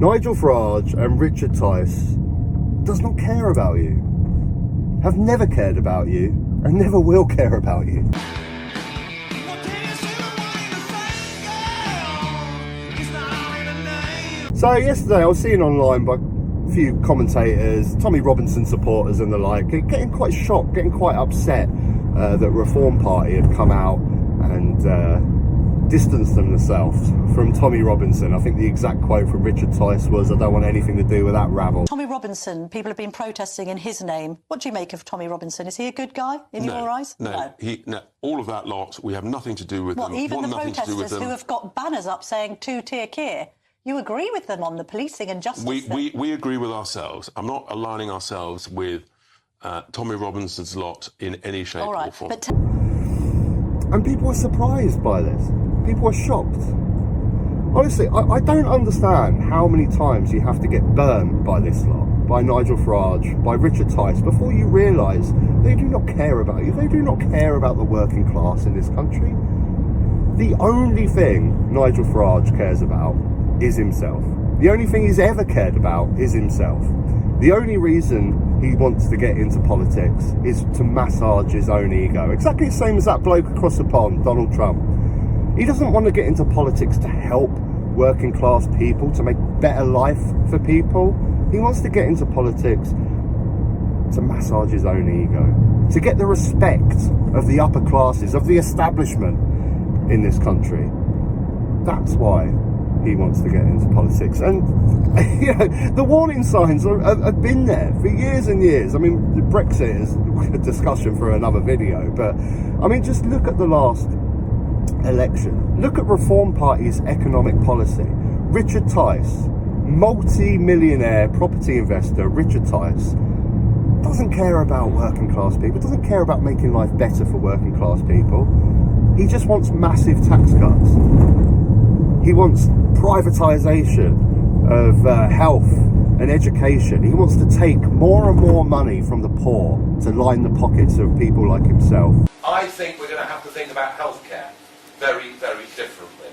Nigel Farage and Richard Tice does not care about you, have never cared about you, and never will care about you. So yesterday I was seeing online by a few commentators, Tommy Robinson supporters and the like, getting quite shocked, getting quite upset that Reform Party had come out and distanced themselves from Tommy Robinson. I think the exact quote from Richard Tice was, "I don't want anything to do with that rabble." Tommy Robinson, people have been protesting in his name. What do you make of Tommy Robinson? Is he a good guy in your eyes? No. All of that lot, we have nothing to do with them. Even the protesters who have got banners up saying two-tier care, you agree with them on the policing and justice? We agree with ourselves. I'm not aligning ourselves with Tommy Robinson's lot in any shape or form. And people were surprised by this. People were shocked. Honestly, I don't understand how many times you have to get burned by this lot, by Nigel Farage, by Richard Tice, before you realise they do not care about you. They do not care about the working class in this country. The only thing Nigel Farage cares about is himself. The only thing he's ever cared about is himself. The only reason he wants to get into politics is to massage his own ego. Exactly the same as that bloke across the pond, Donald Trump. He doesn't want to get into politics to help working class people, to make better life for people. He wants to get into politics to massage his own ego, to get the respect of the upper classes, of the establishment in this country. That's why he wants to get into politics. And you know, the warning signs have been there for years and years. I mean, Brexit is a discussion for another video, but I mean, just look at the last election. Look at Reform Party's economic policy. Richard Tice, multi-millionaire property investor Richard Tice, doesn't care about working class people, doesn't care about making life better for working class people. He just wants massive tax cuts. He wants privatisation of health and education. He wants to take more and more money from the poor to line the pockets of people like himself. I think we're going to have to think about healthcare very, very differently.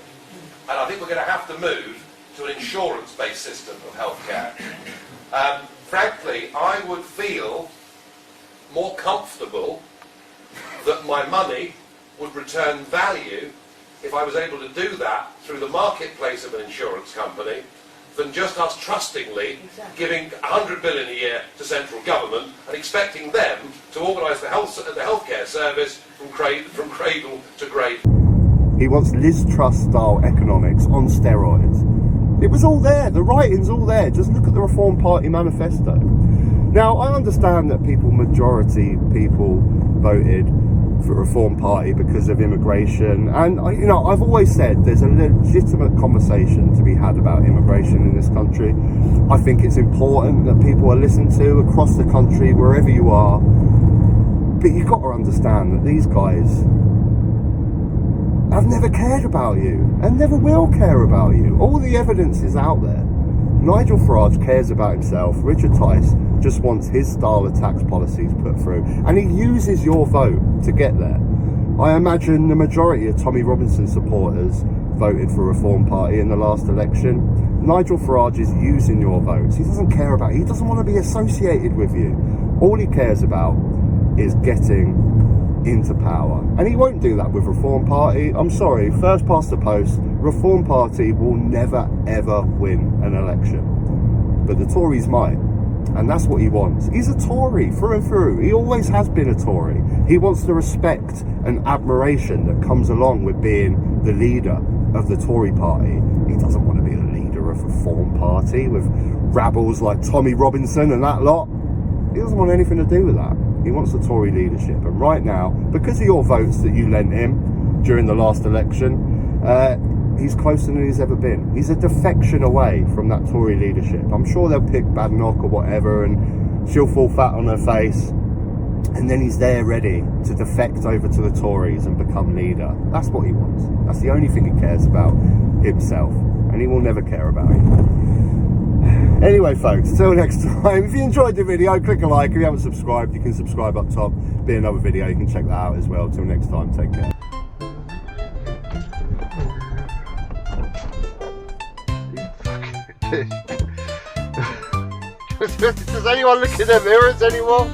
And I think we're going to have to move to an insurance-based system of healthcare. Frankly, I would feel more comfortable that my money would return value if I was able to do that through the marketplace of an insurance company than just us trustingly giving 100 billion a year to central government and expecting them to organise the healthcare service from cradle to grave. He wants Liz Truss-style economics on steroids. It was all there, the writing's all there. Just look at the Reform Party manifesto. Now, I understand that majority people voted for Reform Party because of immigration, and you know, I've always said there's a legitimate conversation to be had about immigration in this country. I think it's important that people are listened to across the country, wherever you are, but you've got to understand that these guys have never cared about you and never will care about you. All the evidence is out there. Nigel Farage cares about himself. Richard Tice just wants his style of tax policies put through, and he uses your vote to get there. I imagine the majority of Tommy Robinson supporters voted for Reform Party in the last election. Nigel Farage is using your votes. He doesn't care about you. He doesn't want to be associated with you. All he cares about is getting into power, and he won't do that with Reform Party. I'm sorry, first past the post, Reform Party will never ever win an election, but the Tories might, and that's what he wants. He's a Tory through and through. He always has been a Tory. He wants the respect and admiration that comes along with being the leader of the Tory party. He doesn't want to be the leader of Reform Party with rabbles like Tommy Robinson and that lot. He doesn't want anything to do with that. He wants the Tory leadership, and right now, because of your votes that you lent him during the last election, he's closer than he's ever been. He's a defection away from that Tory leadership. I'm sure they'll pick Badenoch or whatever, and she'll fall flat on her face, and then he's there ready to defect over to the Tories and become leader. That's what he wants. That's the only thing he cares about, himself, and he will never care about you. Anyway folks, till next time, if you enjoyed the video, click a like. If you haven't subscribed, you can subscribe up top. Be another video, you can check that out as well. Till next time, take care. Does anyone look in their mirrors anymore?